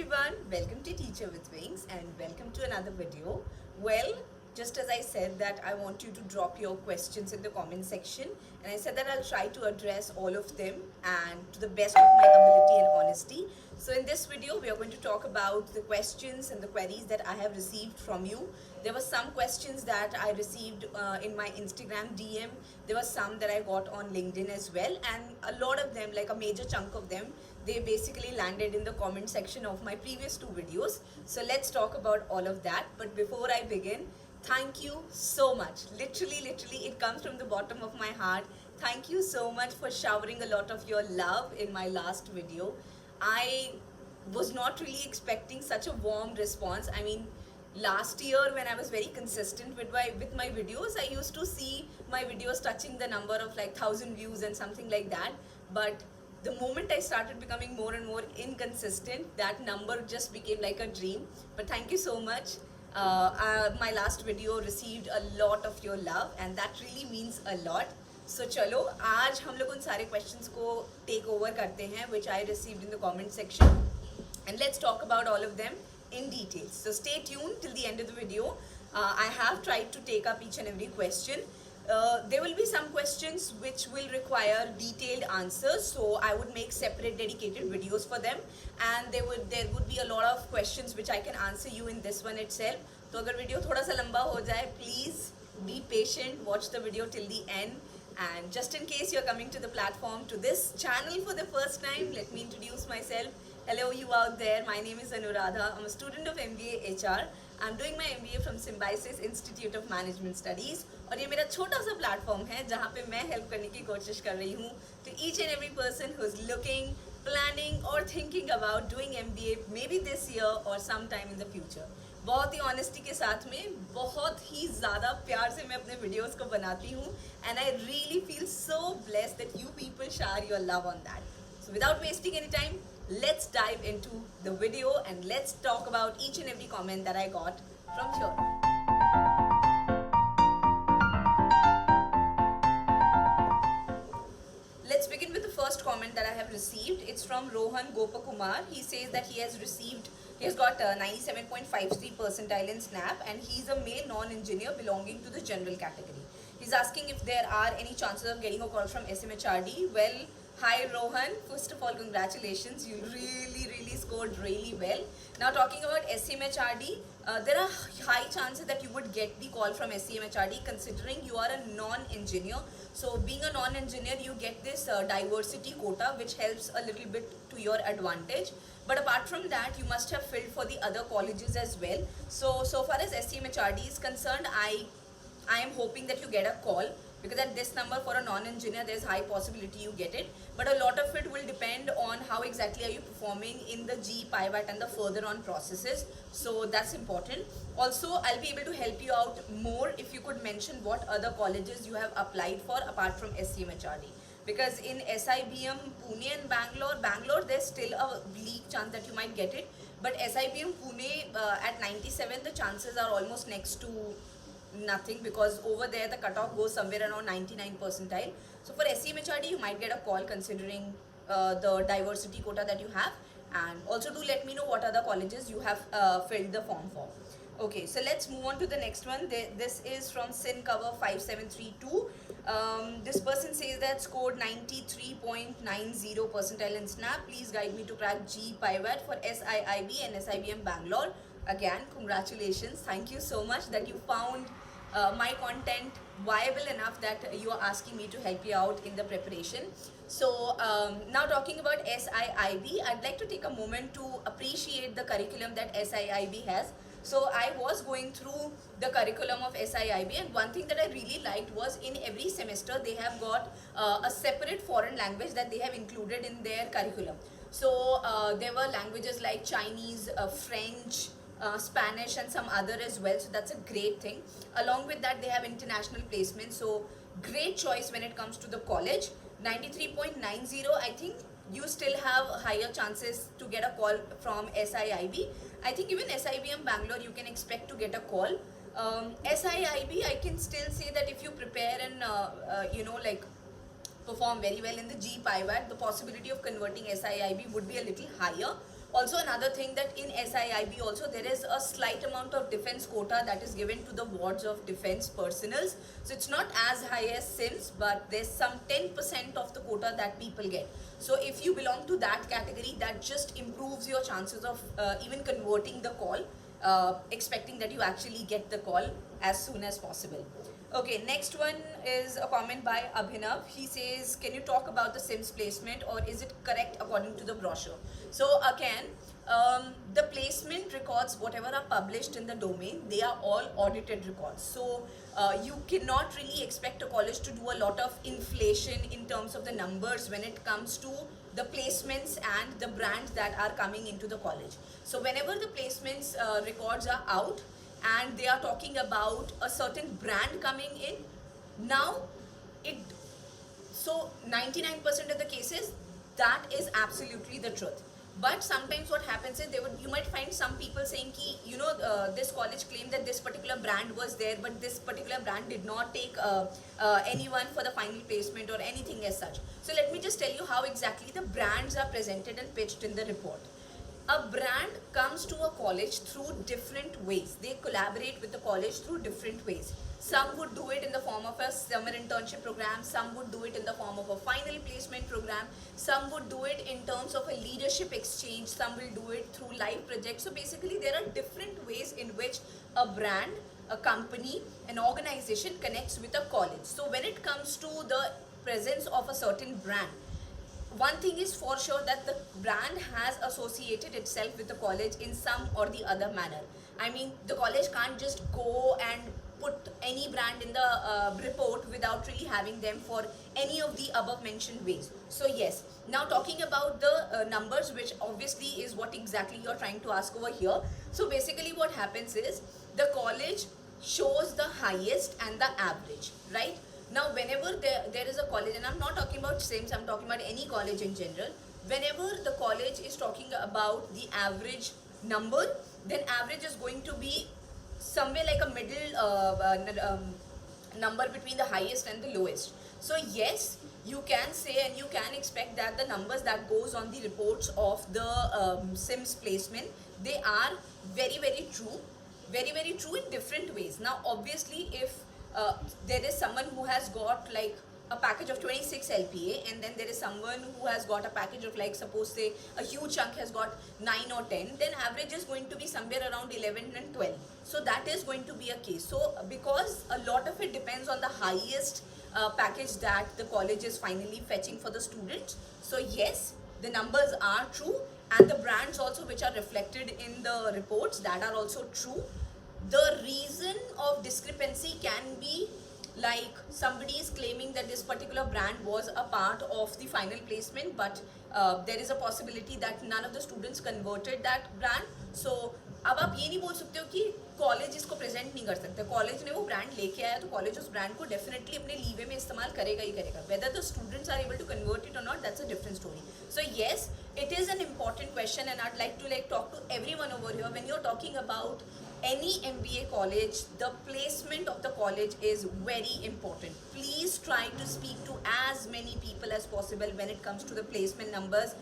everyone, welcome to Teacher with Wings and welcome to another video. Well, just as I said that I want you to drop your questions in the comment section, and I said that I'll try to address all of them and to the best of my ability and honesty. So in this video we are going to talk about the questions and the queries that I have received from you. There were some questions that I received in my Instagram DM. There were some that I got on LinkedIn as well, and a lot of them, like a major chunk of them, they basically landed in the comment section of my previous two videos. So let's talk about all of that. But before I begin, thank you so much. Literally, it comes from the bottom of my heart. Thank you so much for showering a lot of your love in my last video. I was not really expecting such a warm response. I mean, last year when I was very consistent with my videos, I used to see my videos touching the number of like 1,000 views and something like that. But the moment I started becoming more and more inconsistent, that number just became like a dream. But thank you so much. My last video received a lot of your love and that really means a lot. So चलो आज हम लोग उन सारे questions को take over करते हैं which I received in the comment section, and let's talk about all of them in details. So stay tuned till the end of the video. I have tried to take up each and every question. There will be some questions which will require detailed answers, so I would make separate dedicated videos for them, and there would be a lot of questions which I can answer you in this one itself. तो अगर video थोड़ा सा लंबा हो जाए, please be patient, watch the video till the end. And just in case you're coming to the platform, to this channel for the first time, let me introduce myself. Hello you out there, my name is Anuradha. I'm a student of MBA HR. I'm doing my MBA from Symbiosis Institute of Management Studies. और ये मेरा छोटा सा platform है जहाँ पे मैं help करने की कोशिश कर रही हूँ to each and every person who's looking, planning or thinking about doing MBA maybe this year or sometime in the future. बहुत ही ऑनेस्टी के साथ में बहुत ही ज़्यादा प्यार से मैं अपने वीडियोस को बनाती हूँ, and I really feel so blessed that you people share your love on that. So without wasting any time, let's dive into the video and let's talk about each and every comment that I got from here. Let's begin with the first comment that I have received. It's from Rohan Gopakumar. He says that he has got 97.53 percentile in SNAP and he's a male non-engineer belonging to the general category. He's asking if there are any chances of getting a call from SMHRD. Well, hi Rohan, first of all congratulations, you really scored really well. Now talking about SMHRD, there are high chances that you would get the call from SMHRD considering you are a non-engineer. So being a non-engineer, you get this diversity quota which helps a little bit to your advantage. But apart from that, you must have filled for the other colleges as well. So far as SMHRD is concerned, I am hoping that you get a call, because at this number for a non-engineer there's high possibility you get it, but a lot of it will depend on how exactly are you performing in the G, PIVAT and the further on processes. So that's important. Also, I'll be able to help you out more if you could mention what other colleges you have applied for apart from SCMHRD. Because in SIBM, Pune and Bangalore there's still a bleak chance that you might get it, but SIBM Pune at 97, the chances are almost next to nothing, because over there the cutoff goes somewhere around 99 percentile. So for SCMHRD you might get a call considering the diversity quota that you have, and also do let me know what other colleges you have filled the form for. Okay, so let's move on to the next one. This is from SynCover 5732. This person says that scored 93.90 percentile in SNAP. Please guide me to crack G PIVAT for SIIB and SIBM Bangalore. Again, congratulations. Thank you so much that you found my content viable enough that you are asking me to help you out in the preparation. So now talking about SIIB, I'd like to take a moment to appreciate the curriculum that SIIB has. So I was going through the curriculum of SIIB, and one thing that I really liked was in every semester they have got a separate foreign language that they have included in their curriculum. So there were languages like Chinese, French, Spanish and some other as well, so that's a great thing. Along with that, they have international placement, so great choice when it comes to the college. 93.90, I think you still have higher chances to get a call from SIIB. I think even SIBM Bangalore you can expect to get a call. SIIB, I can still say that if you prepare and perform very well in the G PIVAT, the possibility of converting SIIB would be a little higher. Also another thing that in SIIB also there is a slight amount of defense quota that is given to the wards of defense personals. So it's not as high as SIMS, but there's some 10% of the quota that people get. So if you belong to that category, that just improves your chances of even converting the call, expecting that you actually get the call as soon as possible. Okay, next one is a comment by Abhinav. He says, can you talk about the SIMS placement, or is it correct according to the brochure? So again, the placement records, whatever are published in the domain, they are all audited records. So you cannot really expect a college to do a lot of inflation in terms of the numbers when it comes to the placements and the brands that are coming into the college. So whenever the placements records are out, and they are talking about a certain brand coming in, now it, so 99% of the cases that is absolutely the truth. But sometimes what happens is you might find some people saying ki, this college claimed that this particular brand was there, but this particular brand did not take anyone for the final placement or anything as such. So let me just tell you how exactly the brands are presented and pitched in the report. A brand comes to a college through different ways. They collaborate with the college through different ways. Some would do it in the form of a summer internship program, some would do it in the form of a final placement program, some would do it in terms of a leadership exchange, some will do it through live projects. So basically there are different ways in which a brand, a company, an organization connects with a college. So when it comes to the presence of a certain brand, one thing is for sure that the brand has associated itself with the college in some or the other manner. I mean, the college can't just go and put any brand in the report without really having them for any of the above mentioned ways. So yes, now talking about the numbers, which obviously is what exactly you're trying to ask over here. So basically what happens is the college shows the highest and the average, right? Now whenever there is a college, and I'm not talking about SIMS, I'm talking about any college in general, whenever the college is talking about the average number, then average is going to be somewhere like a middle number between the highest and the lowest. So yes, you can say and you can expect that the numbers that goes on the reports of the SIMS placement, they are very, very true. Very, very true in different ways. Now obviously if there is someone who has got like a package of 26 LPA, and then there is someone who has got a package of, like, suppose say a huge chunk has got 9 or 10, then average is going to be somewhere around 11 and 12. So that is going to be a case. So because a lot of it depends on the highest package that the college is finally fetching for the students. So yes, the numbers are true, and the brands also which are reflected in the reports, that are also true. The reason of discrepancy can be like somebody is claiming that this particular brand was a part of the final placement, but there is a possibility that none of the students converted that brand. So अब आप ये नहीं बोल सकते हो कि college इसको present नहीं कर सकते. कॉलेज ने वो ब्रांड लेके आया तो कॉलेज उस ब्रांड को डेफिनेटली अपने लीवे में इस्तेमाल करेगा ही करेगा. Whether the students are able to convert it or not, that's a different story. So yes, it is an important question, and I'd like to talk to everyone over here. When you're talking about any MBA college, the placement of the college is very important. Please try to speak to as many people as possible when it comes to the placement numbers.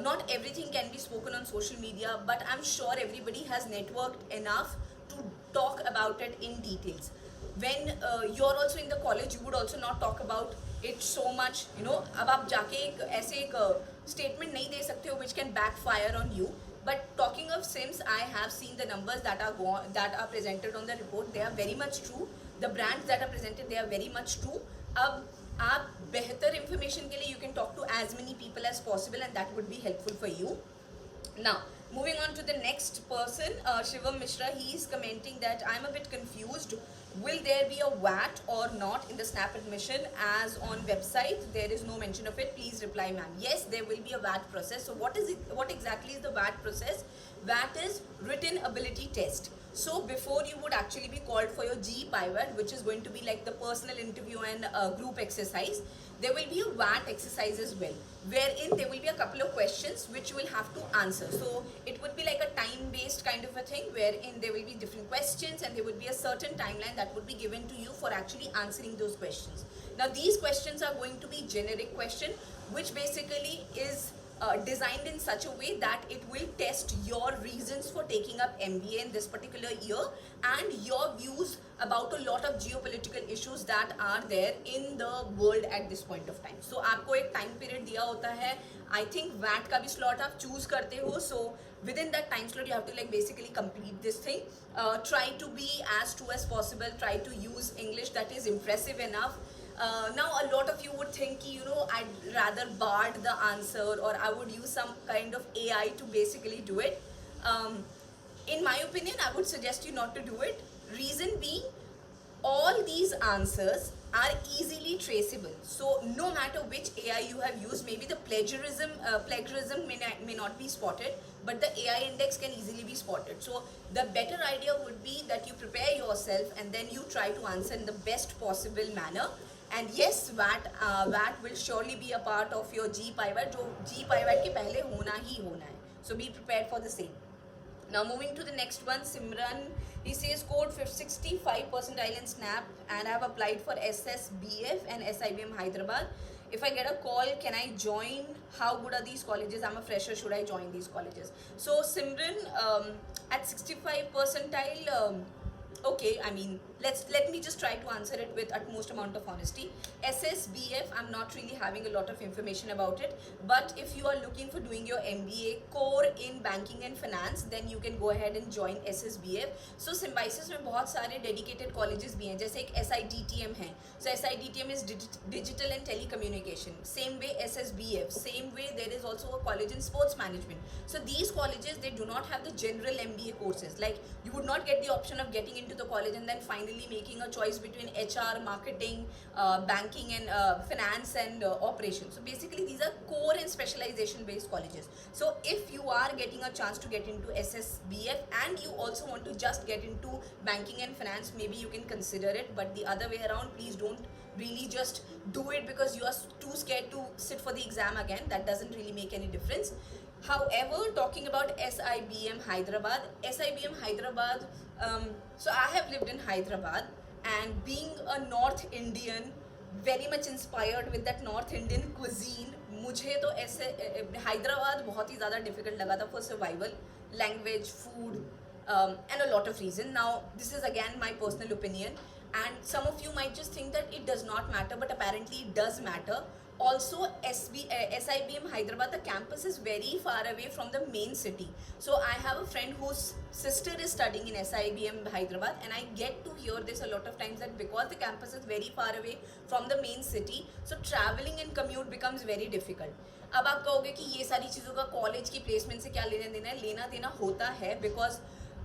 Not everything can be spoken on social media, but I'm sure everybody has networked enough to talk about it in details. When you're also in the college, you would also not talk about it so much. अब आप जाके ऐसे एक statement नहीं दे सकते हो which can backfire on you. But talking of SIMS, I have seen the numbers that are presented on the report. They are very much true. The brands that are presented, they are very much true. अब आप बेहतर information के लिए you can talk to as many people as possible, and that would be helpful for you. Now, moving on to the next person, Shivam Mishra, he is commenting that I'm a bit confused. Will there be a VAT or not in the SNAP admission, as on website there is no mention of it? Please reply, ma'am. Yes, there will be a VAT process. So what exactly is the VAT process? VAT is written ability test. So before you would actually be called for your GE PIVAT, which is going to be like the personal interview and group exercise, there will be a VAT exercise as well, wherein there will be a couple of questions which you will have to answer. So it would be like a time-based kind of a thing, wherein there will be different questions and there would be a certain timeline that would be given to you for actually answering those questions. Now these questions are going to be generic question, which basically is designed in such a way that it will test your reasons for taking up MBA in this particular year and your views about a lot of geopolitical issues that are there in the world at this point of time. So आपको एक time period दिया होता है. I think VAT का भी slot आप choose करते हो. So within that time slot you have to like basically complete this thing. Try to be as true as possible. Try to use English that is impressive enough. Now a lot of you would think, you know, I'd rather bard the answer or I would use some kind of AI to basically do it. In my opinion, I would suggest you not to do it. Reason being, all these answers are easily traceable. So no matter which AI you have used, maybe the plagiarism may not be spotted, but the AI index can easily be spotted. So the better idea would be that you prepare yourself and then you try to answer in the best possible manner. And yes, VAT will surely be a part of your G pivot, जो G pivot के पहले होना ही होना है. So be prepared for the same. Now moving to the next one, Simran, he says scored 65 percentile in SNAP and I have applied for SSBF and SIBM Hyderabad. If I get a call, can I join? How good are these colleges? I'm a fresher, should I join these colleges? So Simran, at 65 percentile, okay, I mean, let me just try to answer it with utmost amount of honesty. SSBF, I'm not really having a lot of information about it, but if you are looking for doing your MBA core in banking and finance, then you can go ahead and join SSBF. So Symbiosis में बहुत सारे dedicated colleges भी हैं, जैसे एक SIDTM है. So SIDTM is digital and telecommunication. Same way SSBF. Same way there is also a college in sports management. So these colleges, they do not have the general MBA courses. Like you would not get the option of getting into the college and then finally making a choice between HR, marketing, banking and finance and operations. So basically these are core and specialization based colleges. So if you are getting a chance to get into SSBF and you also want to just get into banking and finance, maybe you can consider it, but the other way around, please don't really just do it because you are too scared to sit for the exam again. That doesn't really make any difference. However, talking about SIBM Hyderabad, so I have lived in Hyderabad and being a North Indian, very much inspired with that North Indian cuisine, मुझे तो ऐसे हैदराबाद बहुत ही ज़्यादा difficult लगा था for survival, language, food, and a lot of reasons. Now this is again my personal opinion and some of you might just think that it does not matter, but apparently it does matter. Also, SIBM Hyderabad, the campus is very far away from the main city. So I have a friend whose sister is studying in SIBM Hyderabad and I get to hear this a lot of times that because the campus is very far away from the main city, so traveling and commute becomes very difficult. अब आप कहोगे कि ये सारी चीज़ों का college की placement से क्या लेना देना होता है, बिकॉज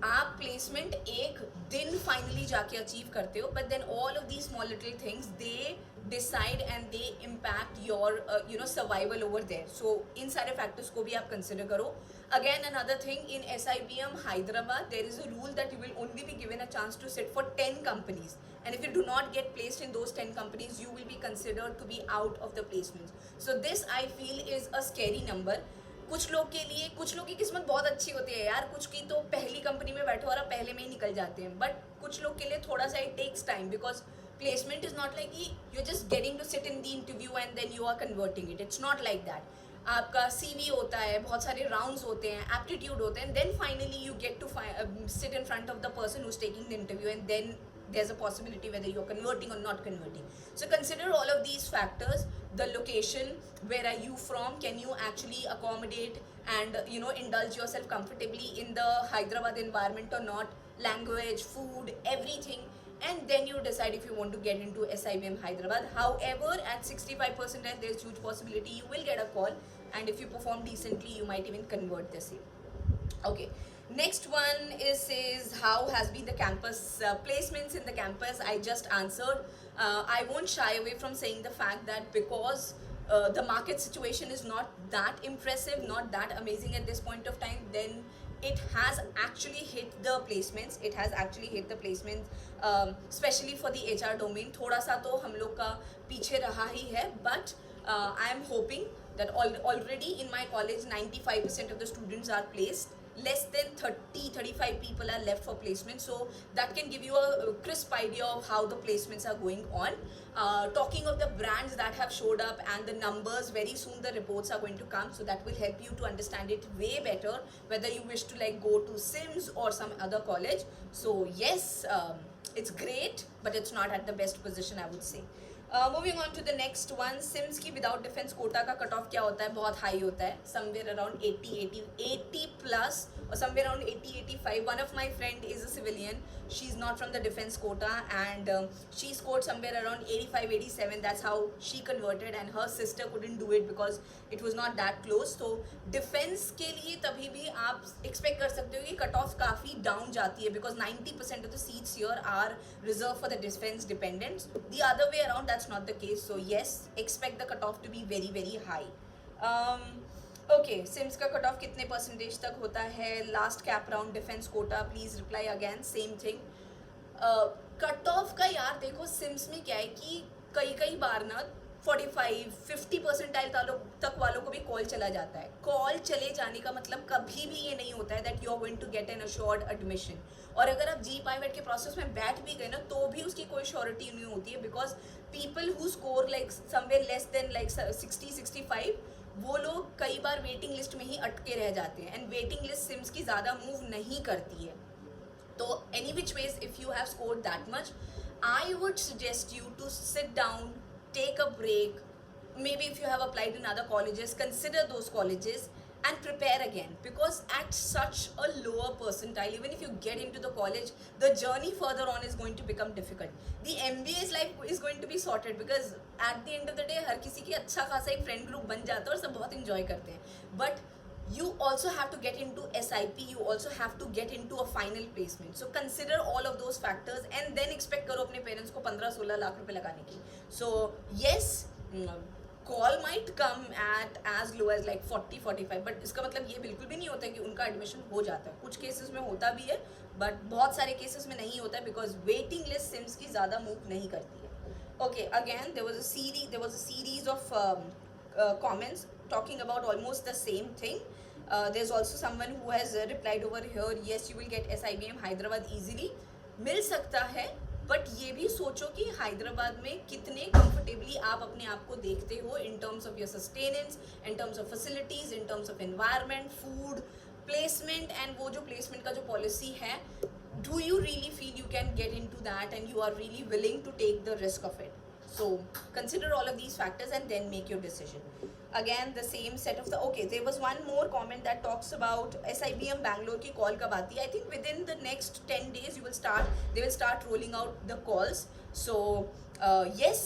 आप प्लेसमेंट एक दिन फाइनली जाके अचीव करते हो, but then all of the small little things they decide and they impact your survival over there. So इन सारे फैक्टर्स को भी आप कंसिडर करो. Again, another thing, in SIBM Hyderabad, there is a rule that you will only be given a chance to sit for 10 companies. And if you do not get placed in those 10 companies, you will be considered to be out of the placements. So this, I feel, is a scary number. कुछ लोग के लिए, कुछ लोग की किस्मत बहुत अच्छी होती है यार, कुछ की तो पहली कंपनी में बैठो और आप पहले में ही निकल जाते हैं, बट कुछ लोग के लिए थोड़ा सा it takes time, because placement is not like you just getting to sit in the interview and then you are converting it. It's not like that. आपका CV होता है, बहुत सारे राउंड्स होते हैं, एप्टीट्यूड होते हैं, then finally you get to sit in front of the person who is taking the interview and then there's a possibility whether you're converting or not converting. So consider all of these factors. The location, where are you from, can you actually accommodate and indulge yourself comfortably in the Hyderabad environment or not, language, food, everything, and then you decide if you want to get into SIBM Hyderabad. However, at 65% there's huge possibility you will get a call, and if you perform decently you might even convert the same. Okay. Next one says how has been the campus placements in the campus. I just answered. I won't shy away from saying the fact that because the market situation is not that impressive, not that amazing at this point of time, then it has actually hit the placements. It has actually hit the placements, especially for the HR domain. थोड़ा सा तो हम लोग का पीछे रहा ही है, but I am hoping that already in my college 95% of the students are placed. less than 30-35 people are left for placement, so that can give you a crisp idea of how the placements are going on. Talking of the brands that have showed up and the numbers, very soon the reports are going to come, so that will help you to understand it way better, whether you wish to like go to SIMS or some other college. So yes, it's great, but it's not at the best position, I would say. Moving on to the next one, सिम्स की without defence quota का cut of क्या होता है, बहुत high होता है, somewhere around 80 plus or somewhere around 80-85. One of my friend is a civilian, she's not from the defense quota, and she scored somewhere around 85-87. That's how she converted, and her sister couldn't do it because it was not that close. So defense के लिए तभी भी आप expect कर सकते हो कि cut off काफ़ी down जाती है, because 90% of the seats here are reserved for the defense dependents. The other way around, that's not the case. So yes, expect the cut off to be very high. Okay, सिम्स का cut off कितने percentage तक होता है, last cap round defence quota, please reply again, same thing. Cut off का यार देखो, CIMS में क्या है कि कई बार ना 45-50 परसेंटाइल तक वालों को भी कॉल चला जाता है. कॉल चले जाने का मतलब कभी भी ये नहीं होता है that you are going to get an assured admission. और अगर आप जी पाइवेट के प्रोसेस में बैठ भी गए ना, तो भी उसकी कोई श्योरिटी नहीं होती है, because people who score like somewhere less than like 60-65, वो लोग कई बार वेटिंग लिस्ट में ही अटके रह जाते हैं, एंड वेटिंग लिस्ट सिम्स की ज़्यादा मूव नहीं करती है. तो any which ways, if you have scored that much, I would suggest you to sit down, take a break. Maybe if you have applied in other colleges, consider those colleges and prepare again, because at such a lower percentile, even if you get into the college, the journey further on is going to become difficult. The MBA's life is going to be sorted, because at the end of the day हर किसी की अच्छा खासा एक friend group बन जाता है और सब बहुत enjoy करते हैं. But you also have to get into SIP, you also have to get into a final placement. So consider all of those factors and then expect करो अपने parents को 15-16 लाख रुपए लगाने की. So yes, call might come at as low as like 40-45, but इसका मतलब ये बिल्कुल भी नहीं होता है कि उनका एडमिशन हो जाता है. कुछ केसेस में होता भी है, बट बहुत सारे केसेस में नहीं होता है, बिकॉज वेटिंग लिस्ट सिम्स की ज़्यादा मूव नहीं करती है. Okay, again there was a series of comments talking about almost the same thing. There's also someone who has replied over here, yes, you will get SIBM Hyderabad easily. मिल सकता है, but ये भी सोचो कि हैदराबाद में कितने कंफर्टेबली आप अपने आप को देखते हो in terms of your sustenance, in terms of facilities, in terms of environment, food, placement, and वो जो प्लेसमेंट का जो पॉलिसी है, do you really feel you can get into that and you are really willing to take the risk of it. So consider all of these factors and then make your decision. Again, the same set of the, okay, there was one more comment that talks about SIBM Bangalore की call कब आती है. I think within the next 10 days they will start rolling out the calls. So yes,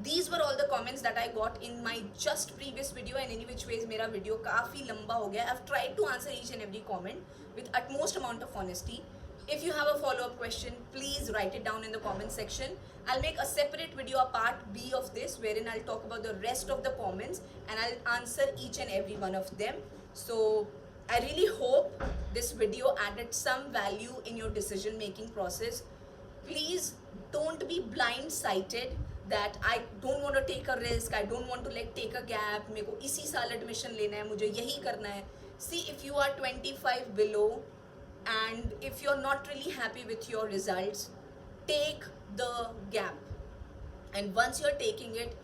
these were all the comments that I got in my just previous video, and any which ways मेरा video काफ़ी लंबा हो गया. I've tried to answer each and every comment with utmost amount of honesty. If you have a follow-up question, please write it down in the comment section. I'll make a separate video, a part B of this, wherein I'll talk about the rest of the comments and I'll answer each and every one of them. So I really hope this video added some value in your decision-making process. Please don't be blind-sighted that I don't want to take a risk, I don't want to like take a gap, मेरे को इसी साल admission लेना है, मुझे यही करना है. See, if you are 25 below, and if you're not really happy with your results, take the gap, and once you're taking it,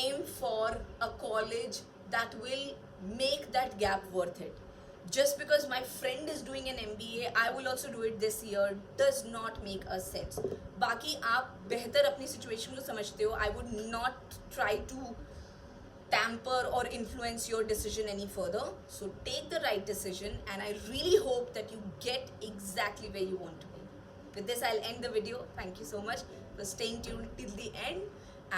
aim for a college that will make that gap worth it. Just because my friend is doing an MBA, I will also do it this year, does not make a sense. बाकी आप बेहतर अपनी situation को समझते हो. I would not try to tamper or influence your decision any further. So take the right decision, and I really hope that you get exactly where you want to be. With this, I'll end the video. Thank you so much for staying tuned till the end.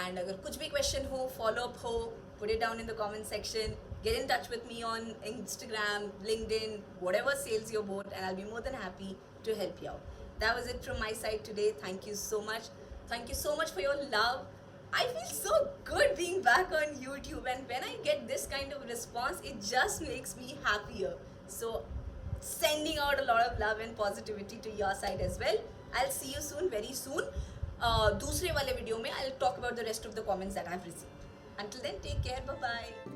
And अगर कुछ भी question हो, follow up हो, put it down in the comment section. Get in touch with me on Instagram, LinkedIn, whatever sails your boat, and I'll be more than happy to help you out. That was it from my side today. Thank you so much. Thank you so much for your love. I feel so good being back on YouTube, and when I get this kind of response, it just makes me happier. So sending out a lot of love and positivity to your side as well. I'll see you soon, very soon. दूसरे वाले video में I'll talk about the rest of the comments that I've received. Until then, take care. Bye bye.